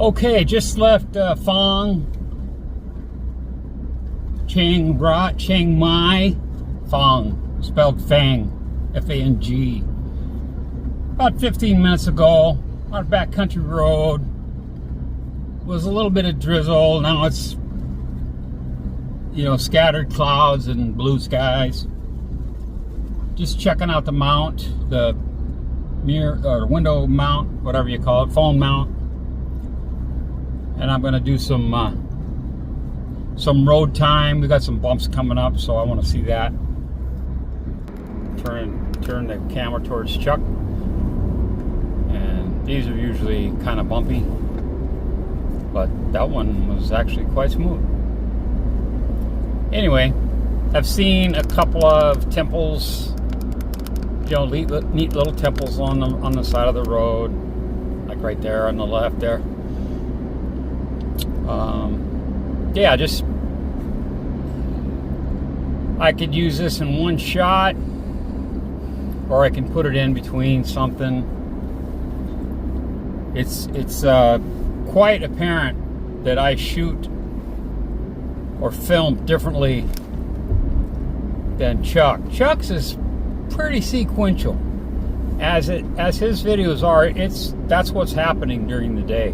Okay, just left Fang Chiang Mai. Fang, spelled Fang, F-A-N-G. About 15 minutes ago, on a backcountry road. Was a little bit of drizzle. Now it's, scattered clouds and blue skies. Just checking out the mount, the mirror or window mount, whatever you call it, phone mount. And I'm going to do some road time. We got some bumps coming up, so I want to see that. Turn the camera towards Chuck. And these are usually kind of bumpy, but that one was actually quite smooth. Anyway, I've seen a couple of temples, neat little temples on the side of the road, like right there on the left there. Yeah, just I could use this in one shot, or I can put it in between something. It's quite apparent that I shoot or film differently than Chuck. Chuck's is pretty sequential. As his videos are, that's what's happening during the day.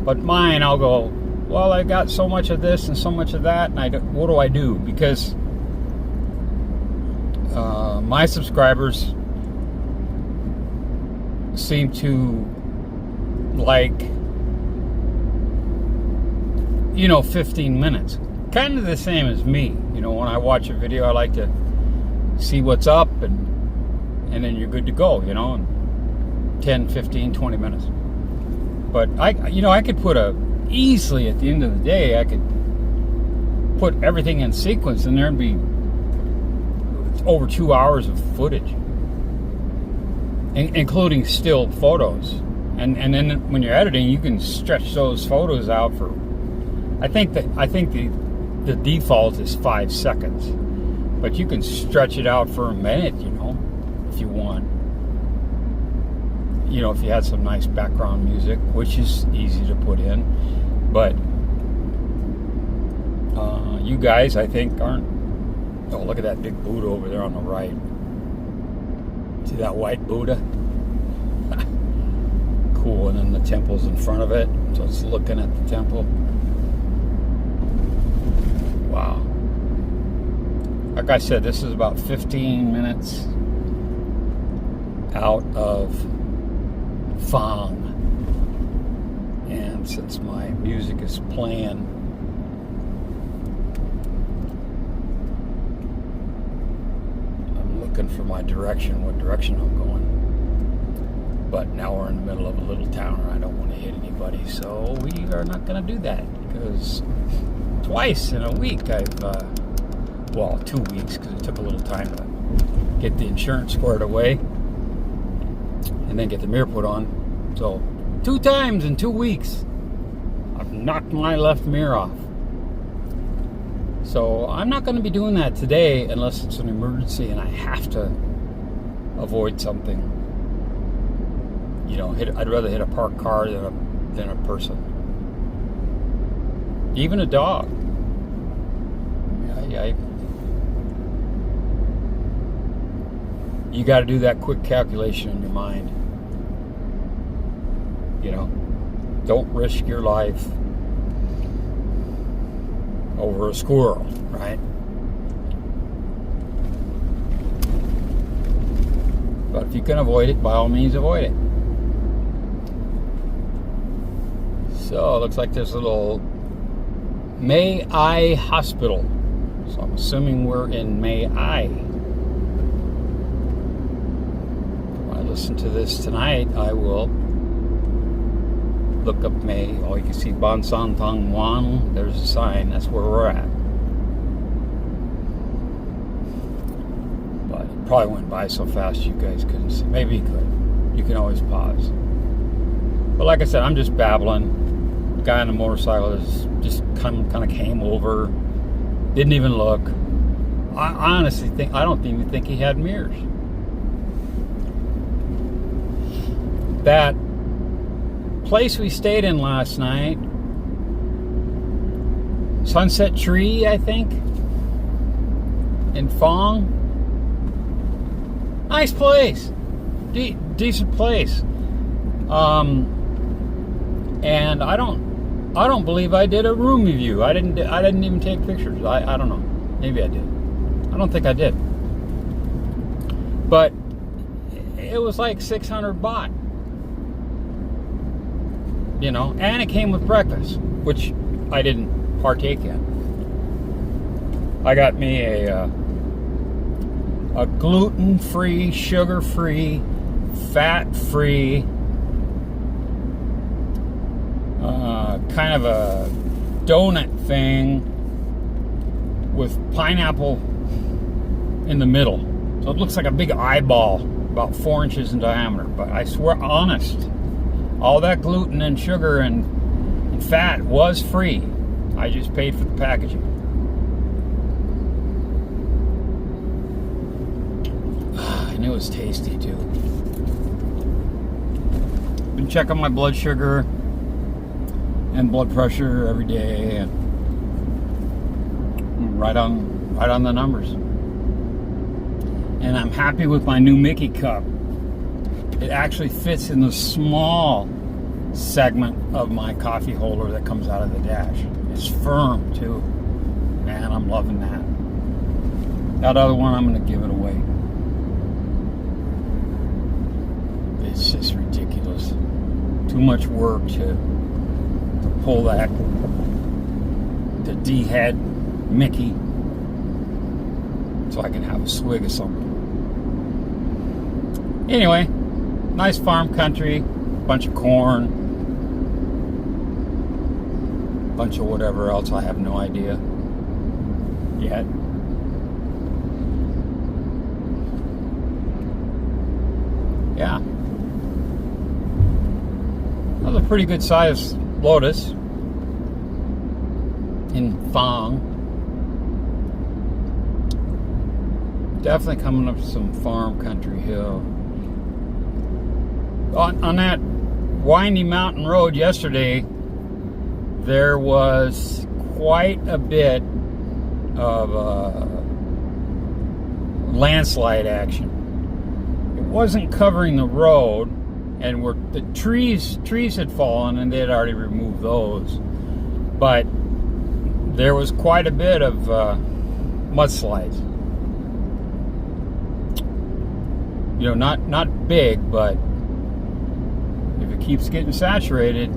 But mine, I'll go, well, I got so much of this and so much of that, and what do I do? Because my subscribers seem to like 15 minutes, kind of the same as me. When I watch a video, I like to see what's up, and then you're good to go, in 10, 15, 20 minutes. But I could put easily at the end of the day, I could put everything in sequence, and there'd be over 2 hours of footage, including still photos. And then when you're editing, you can stretch those photos out for, I think the default is 5 seconds, but you can stretch it out for a minute, if you want. If you had some nice background music, which is easy to put in. But you guys, I think, aren't. Oh, look at that big Buddha over there on the right. See that white Buddha? Cool. And then the temple's in front of it, so it's looking at the temple. Wow. Like I said, this is about 15 minutes out of Fang. And since my music is playing, I'm looking for my direction, what direction I'm going. But now we're in the middle of a little town, and I don't want to hit anybody, so we are not going to do that, because twice in a week well, 2 weeks, because it took a little time to get the insurance squared away and then get the mirror put on. So 2 times in 2 weeks I've knocked my left mirror off. So I'm not going to be doing that today unless it's an emergency and I have to avoid something. I'd rather hit a parked car than a person, even a dog. You got to do that quick calculation in your mind. Don't risk your life over a squirrel, right? But if you can avoid it, by all means avoid it. So it looks like there's a little Mai Ai hospital. So I'm assuming we're in Mai Ai. When I listen to this tonight, I will look up Mai. Oh, you can see Ban San Tang Wan. There's a sign. That's where we're at. But it probably went by so fast you guys couldn't see. Maybe you could. You can always pause. But like I said, I'm just babbling. The guy on the motorcycle just kind of came over. Didn't even look. I honestly think, I don't even think he had mirrors. place we stayed in last night, Sunset Tree, I think, in Fang. Nice place, decent place. And I don't believe I did a room review. I didn't even take pictures. I don't know. Maybe I did. I don't think I did. But it was like 600 baht. You know, and it came with breakfast, which I didn't partake in. I got me a gluten-free, sugar-free, fat-free, kind of a donut thing with pineapple in the middle. So it looks like a big eyeball, about 4 inches in diameter. But I swear, honest, all that gluten and sugar and fat was free. I just paid for the packaging. And it was tasty too. Been checking my blood sugar and blood pressure every day, and right on the numbers. And I'm happy with my new Mickey cup. It actually fits in the small segment of my coffee holder that comes out of the dash. It's firm too, and I'm loving that. That other one, I'm going to give it away. It's just ridiculous. Too much work to pull that, the D-head Mickey, so I can have a swig of something. Anyway, nice farm country, bunch of corn, bunch of whatever else, I have no idea yet. Yeah. That was a pretty good size lotus in Fang. Definitely coming up some farm country hill. On that windy mountain road yesterday, there was quite a bit of landslide action. It wasn't covering the road, and the trees had fallen, and they had already removed those. But there was quite a bit of mudslides. You know, not big, but if it keeps getting saturated,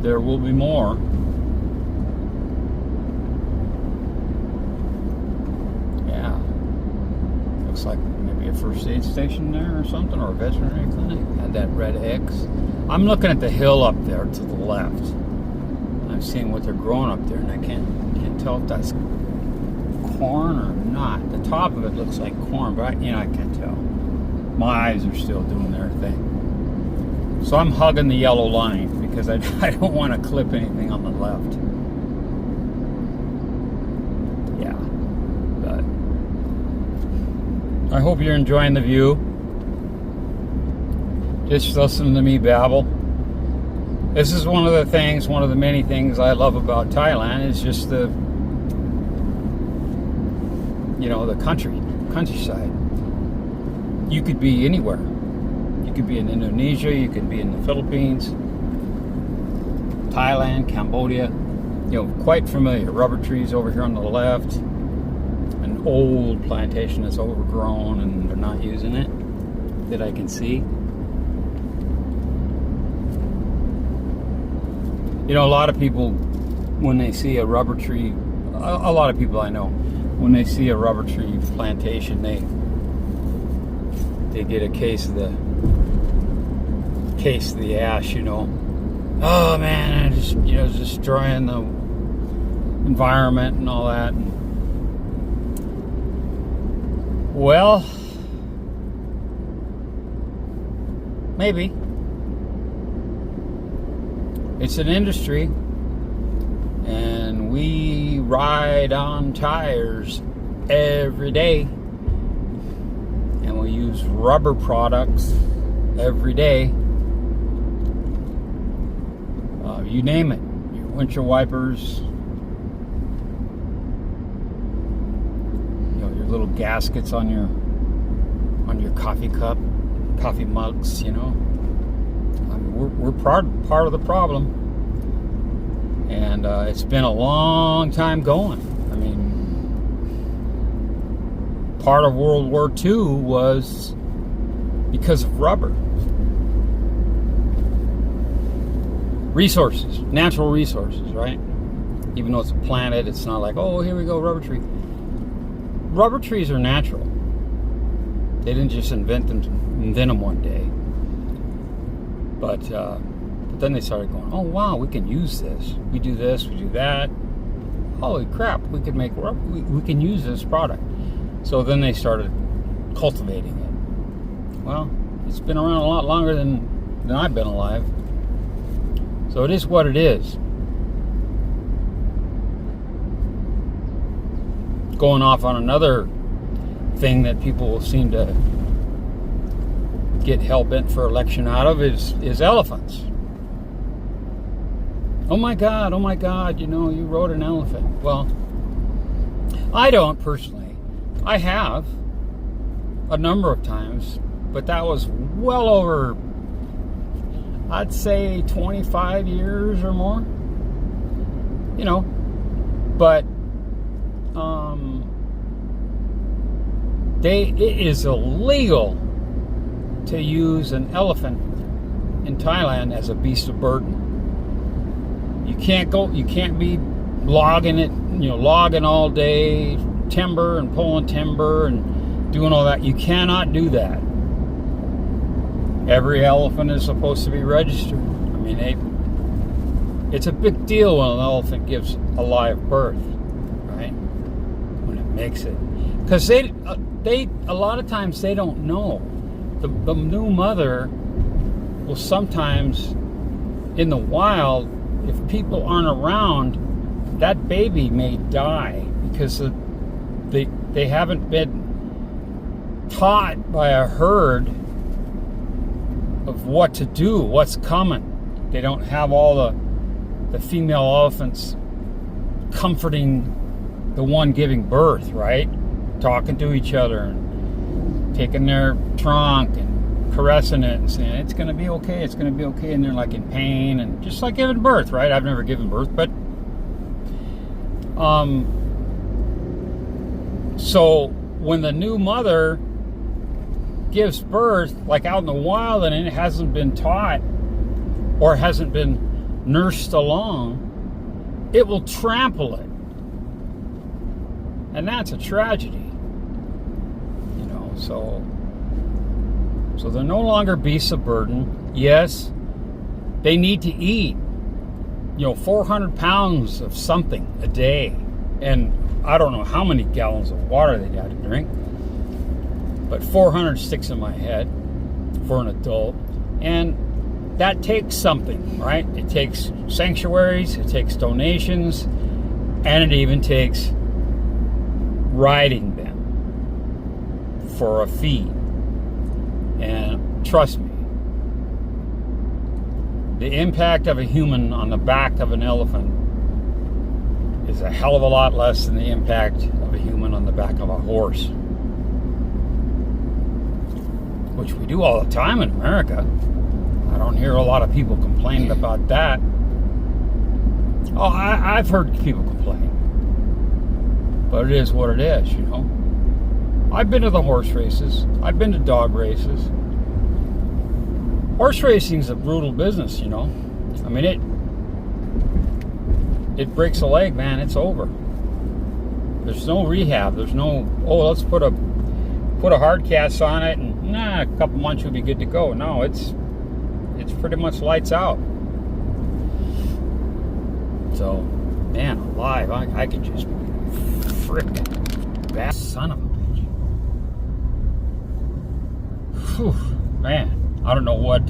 there will be more. Yeah. Looks like maybe a first aid station there or something, or a veterinary clinic. Had that red X. I'm looking at the hill up there to the left. I'm seeing what they're growing up there, and I can't tell if that's corn or not. The top of it looks like corn, but I can't tell. My eyes are still doing their thing. So I'm hugging the yellow line because I don't want to clip anything on the left. Yeah. But I hope you're enjoying the view. Just listening to me babble. This is one of the many things I love about Thailand is just the countryside. You could be anywhere. You could be in Indonesia, you could be in the Philippines, Thailand, Cambodia. Quite familiar. Rubber trees over here on the left. An old plantation that's overgrown and they're not using it that I can see. A lot of people, when they see a rubber tree, a lot of people I know, when they see a rubber tree plantation, they get a case of the ash, Oh man, just destroying the environment and all that. Well, maybe. It's an industry, and we ride on tires every day, and we use rubber products every day, you name it. Your windshield wipers, your little gaskets on your coffee cup, coffee mugs, I mean, we're part of the problem. And it's been a long time going. I mean, part of World War II was because of rubber. Resources, natural resources, right? Even though it's a planet, it's not like, oh, here we go, rubber tree. Rubber trees are natural. They didn't just invent them one day. But then they started going, oh wow, we can use this. We do this, we do that. Holy crap, we can make rubber. We can use this product. So then they started cultivating it. Well, it's been around a lot longer than I've been alive. So it is what it is. Going off on another thing that people seem to get hell-bent for election out of is elephants. Oh my God, you rode an elephant. Well, I don't personally. I have a number of times, but that was well over, I'd say 25 years or more. But it is illegal to use an elephant in Thailand as a beast of burden. You can't be logging it, logging all day, timber and pulling timber and doing all that. You cannot do that. Every elephant is supposed to be registered. I mean, it's a big deal when an elephant gives a live birth, right? When it makes it. Because they a lot of times they don't know. The new mother will sometimes, in the wild, if people aren't around, that baby may die because they haven't been taught by a herd of what to do, what's coming. They don't have all the female elephants comforting the one giving birth, right? Talking to each other and taking their trunk and caressing it and saying, it's going to be okay, it's going to be okay. And they're like in pain and just like giving birth, right? I've never given birth, but so when the new mother gives birth, like out in the wild, and it hasn't been taught or hasn't been nursed along, it will trample it. And that's a tragedy. So they're no longer beasts of burden. Yes, they need to eat, 400 pounds of something a day. And I don't know how many gallons of water they'd have to drink, but 400 sticks in my head for an adult. And that takes something, right? It takes sanctuaries, it takes donations, and it even takes riding them for a fee. And trust me, the impact of a human on the back of an elephant is a hell of a lot less than the impact of a human on the back of a horse, which we do all the time in America. I don't hear a lot of people complaining about that. Oh, I've heard people complain, but it is what it is, I've been to the horse races. I've been to dog races. Horse racing's a brutal business, I mean, it breaks a leg, man, it's over. There's no rehab. There's no, let's put a hard cast on it and a couple months you'll be good to go. No, it's pretty much lights out. So, man, alive, I could just be frickin' bad son of a bitch. Whew, man, I don't know what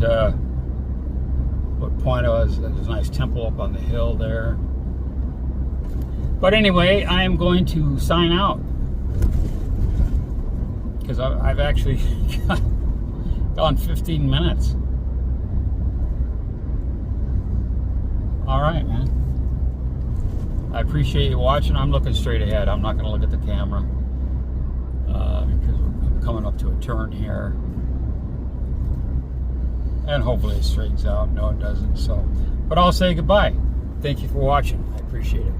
point it was. There's a nice temple up on the hill there. But anyway, I am going to sign out because I've actually gone 15 minutes. All right, man. I appreciate you watching. I'm looking straight ahead. I'm not going to look at the camera because we're coming up to a turn here. And hopefully it straightens out. No, it doesn't. So, but I'll say goodbye. Thank you for watching. I appreciate it.